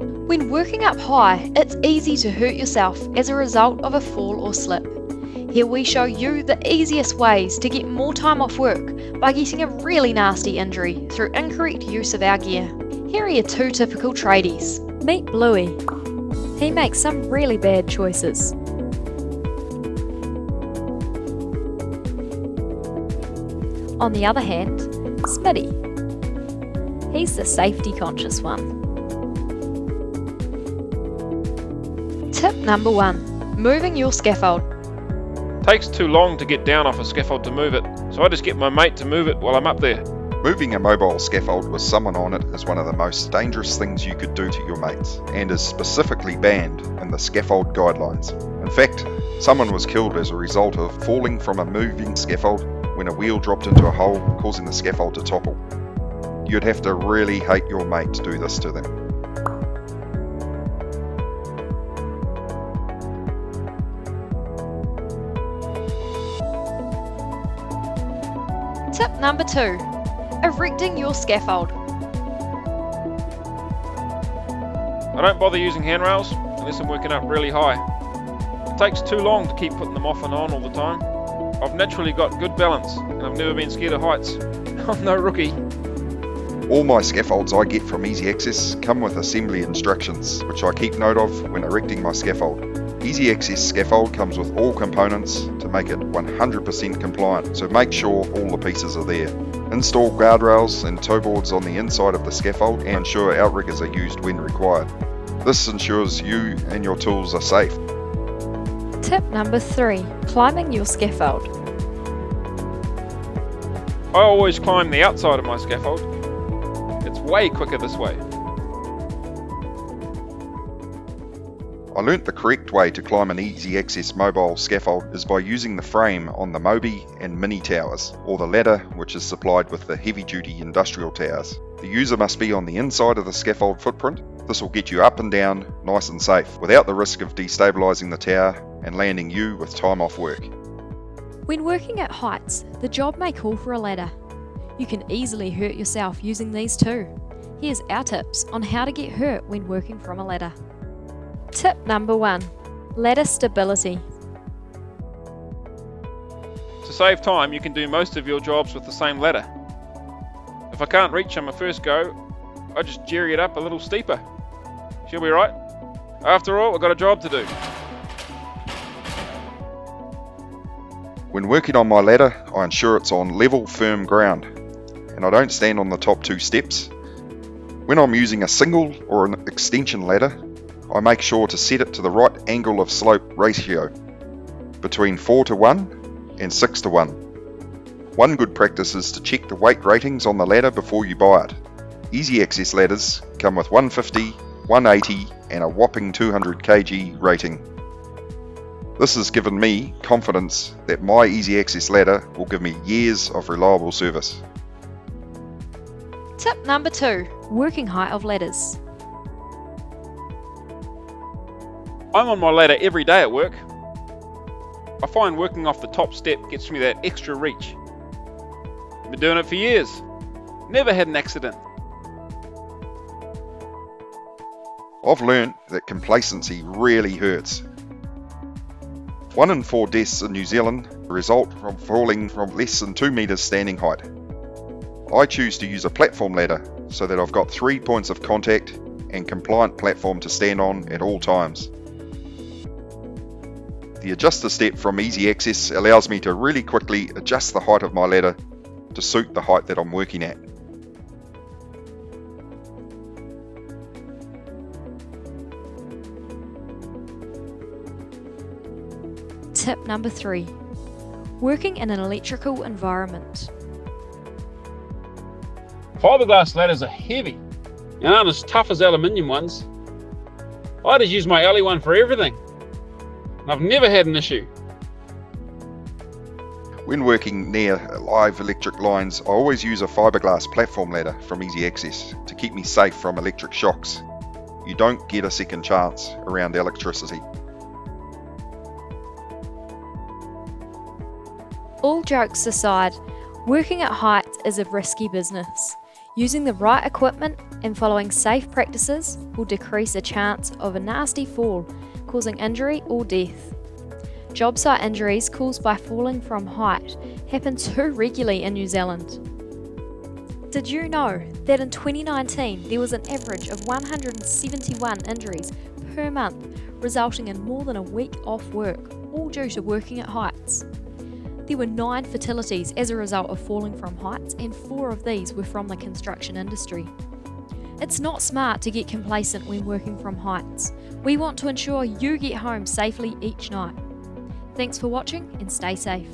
When working up high, it's easy to hurt yourself as a result of a fall or slip. Here we show you the easiest ways to get more time off work by getting a really nasty injury through incorrect use of our gear. Here are your 2 typical tradies. Meet Bluey. He makes some really bad choices. On the other hand, Smitty. He's the safety conscious one. Tip number 1. Moving your scaffold. Takes too long to get down off a scaffold to move it, so I just get my mate to move it while I'm up there. Moving a mobile scaffold with someone on it is one of the most dangerous things you could do to your mates, and is specifically banned in the scaffold guidelines. In fact, someone was killed as a result of falling from a moving scaffold when a wheel dropped into a hole, causing the scaffold to topple. You'd have to really hate your mate to do this to them. Tip number 2. Erecting your scaffold. I don't bother using handrails unless I'm working up really high. It takes too long to keep putting them off and on all the time. I've naturally got good balance and I've never been scared of heights. I'm no rookie. All my scaffolds I get from Easy Access come with assembly instructions, which I keep note of when erecting my scaffold. Easy Access scaffold comes with all components to make it 100% compliant, so make sure all the pieces are there. Install guardrails and toe boards on the inside of the scaffold and ensure outriggers are used when required. This ensures you and your tools are safe. Tip number 3. Climbing your scaffold. I always climb the outside of my scaffold. It's way quicker this way. I learnt the correct way to climb an Easy Access mobile scaffold is by using the frame on the Mobi and Mini towers, or the ladder which is supplied with the heavy-duty industrial towers. The user must be on the inside of the scaffold footprint. This will get you up and down nice and safe, without the risk of destabilising the tower and landing you with time off work. When working at heights, the job may call for a ladder. You can easily hurt yourself using these too. Here's our tips on how to get hurt when working from a ladder. Tip number 1. Ladder stability. To save time, you can do most of your jobs with the same ladder. If I can't reach on my first go, I just jerry it up a little steeper. She'll be right. After all, I've got a job to do. When working on my ladder, I ensure it's on level, firm ground, and I don't stand on the top 2 steps. When I'm using a single or an extension ladder, I make sure to set it to the right angle of slope ratio, between 4:1 and 6:1. One good practice is to check the weight ratings on the ladder before you buy it. Easy Access ladders come with 150, 180 and a whopping 200 kg rating. This has given me confidence that my Easy Access ladder will give me years of reliable service. Tip number 2. Working height of ladders. I'm on my ladder every day at work. I find working off the top step gets me that extra reach. Been doing it for years. Never had an accident. I've learnt that complacency really hurts. 1 in 4 deaths in New Zealand result from falling from less than 2 metres standing height. I choose to use a platform ladder so that I've got 3 points of contact and compliant platform to stand on at all times. The adjuster step from Easy Access allows me to really quickly adjust the height of my ladder to suit the height that I'm working at. Tip number 3. Working in an electrical environment. Fiberglass ladders are heavy and aren't as tough as aluminium ones. I just use my alley one for everything. I've never had an issue. When working near live electric lines, I always use a fiberglass platform ladder from Easy Access to keep me safe from electric shocks. You don't get a second chance around electricity. All jokes aside, working at height is a risky business. Using the right equipment and following safe practices will decrease the chance of a nasty fall, causing injury or death. Job site injuries caused by falling from height happen too regularly in New Zealand. Did you know that in 2019 there was an average of 171 injuries per month, resulting in more than a week off work, all due to working at heights? There were 9 fatalities as a result of falling from heights, and 4 of these were from the construction industry. It's not smart to get complacent when working from heights. We want to ensure you get home safely each night. Thanks for watching and stay safe.